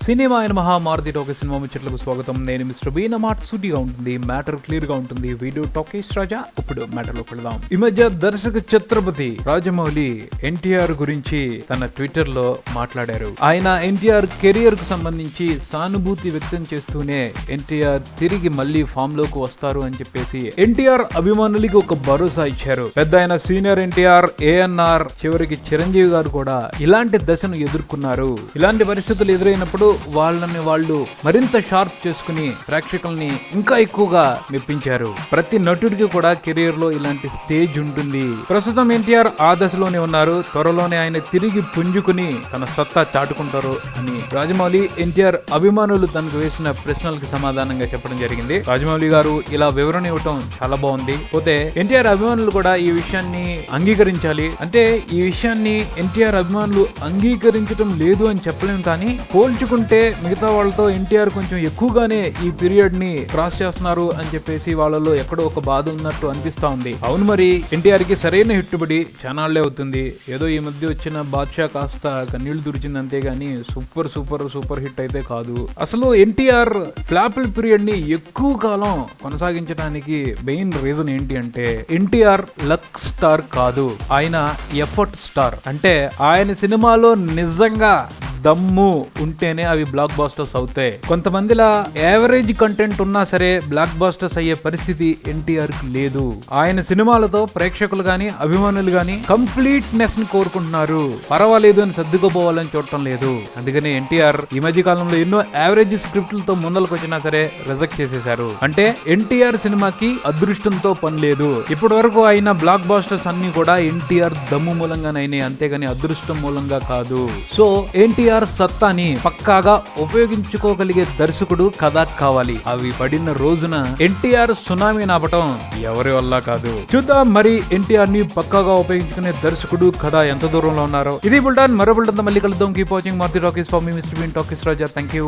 Cinema అయిన మహామారుతి talkies cinema ముచ్చట్లకు స్వాగతం. నేను మిస్టర్ బీ. నా మాట సూటిగా ఉంటుంది, మ్యాటర్ క్లియర్ గా ఉంటుంది. వీడియో టాకీస్ రాజా. ఇప్పుడు మ్యాటర్ లోకి వెళదాం. ఈ మధ్య దర్శక ఛత్రపతి రాజమౌళి ఎన్టీఆర్ గురించి తన ట్విట్టర్ లో మాట్లాడారు. ఆయన ఎన్టీఆర్ కెరియర్ కు సంబంధించి సానుభూతి వ్యక్తం చేస్తూనే ఎన్టీఆర్ తిరిగి మళ్ళీ ఫామ్ లోకి వస్తారు అని చెప్పేసి ఎన్టీఆర్ అభిమానులకి ఒక భరోసా ఇచ్చారు. పెద్ద ఆయన సీనియర్ ఎన్టీఆర్, ఏఎన్ఆర్, చివరికి చిరంజీవి గారు కూడా ఇలాంటి దశను ఎదుర్కొన్నారు. ఇలాంటి పరిస్థితులు ఎదురైనప్పుడు వాళ్ళని వాళ్ళు మరింత షార్ప్ చేసుకుని ప్రేక్షకుల్ని ఇంకా ఎక్కువగా మెప్పించారు. ప్రతి నటుడికి కూడా కెరీర్ లో ఇలాంటి స్టేజ్ ఉంటుంది. ప్రస్తుతం ఎన్టీఆర్ ఆ దశలోనే ఉన్నారు. త్వరలోనే ఆయన తిరిగి పుంజుకుని తన సత్తా చాటుకుంటారు అని రాజమౌళి ఎన్టీఆర్ అభిమానులు తనకు వేసిన ప్రశ్నలకు సమాధానంగా చెప్పడం జరిగింది. రాజమౌళి గారు ఇలా వివరణ ఇవ్వటం చాలా బాగుంది. పోతే ఎన్టీఆర్ అభిమానులు కూడా ఈ విషయాన్ని అంగీకరించాలి. అంటే ఈ విషయాన్ని ఎన్టీఆర్ అభిమానులు అంగీకరించడం లేదు అని చెప్పలేము, కానీ పోల్చుకుంటే మిగతా వాళ్ళతో ఎన్టీఆర్ కొంచెం ఎక్కువగానే ఈ పీరియడ్ ని క్రాస్ చేస్తున్నారు అని చెప్పేసి వాళ్ళలో ఎక్కడో ఒక బాధ ఉన్నట్టు అనిపిస్తా ఉంది. అవును, మరి ఎన్టీఆర్ కి సరైన హిట్టుబడి చానాళ్లే అవుతుంది. ఏదో ఈ మధ్య వచ్చిన బాద్షా కాస్త కన్నీళ్లు తుడిచింది అంతేగాని సూపర్ సూపర్ సూపర్ హిట్ అయితే కాదు. అసలు ఎన్టీఆర్ ఫ్లాపుల్ పీరియడ్ ని ఎక్కువ కాలం కొనసాగించడానికి మెయిన్ రీజన్ ఏంటి అంటే ఎన్టీఆర్ లక్ స్టార్ కాదు, ఆయన ఎఫర్ట్ స్టార్. అంటే ఆయన సినిమాలో నిజంగా దమ్ము ఉంటేనే అవి బ్లాక్ బాస్టర్స్ అవుతాయి. కొంతమందిలా యావరేజ్ కంటెంట్ ఉన్నా సరే బ్లాక్ బాస్టర్స్ అయ్యే పరిస్థితి ఎన్టీఆర్ కి లేదు. ఆయన సినిమాలతో ప్రేక్షకులు గాని అభిమానులు గాని కంప్లీట్నెస్ ని కోరుకుంటున్నారు. పర్వాలేదు అని సర్దుకోపోవాలని చూడటం లేదు. అందుకని ఎన్టీఆర్ ఈ మధ్య కాలంలో ఎన్నో యావరేజ్ స్క్రిప్ట్లతో ముందలకు వచ్చినా సరే రిజెక్ట్ చేసేశారు. అంటే ఎన్టీఆర్ సినిమాకి అదృష్టంతో పని లేదు. ఇప్పటి వరకు అయిన బ్లాక్ బాస్టర్స్ అన్ని కూడా ఎన్టీఆర్ దమ్ము మూలంగానైనాయి, అంతేగాని అదృష్టం మూలంగా కాదు. సో ఎన్టీఆర్ సత్తాని పక్కాగా ఉపయోగించుకోగలిగే దర్శకుడు కథ కావాలి. అవి పడిన రోజున ఎన్టీఆర్ సునామీ నాపటం ఎవరి వల్ల కాదు. చూద్దాం మరి ఎన్టీఆర్ ని పక్కాగా ఉపయోగించుకునే దర్శకుడు కథ ఎంత దూరంలో ఉన్నారో. ఇది బుల్టాన్, మరో బుల్టాన్ మళ్ళీ కలుద్దాం. Keep watching Maruti talkies for me mister Bean talkies Raja. Thank you.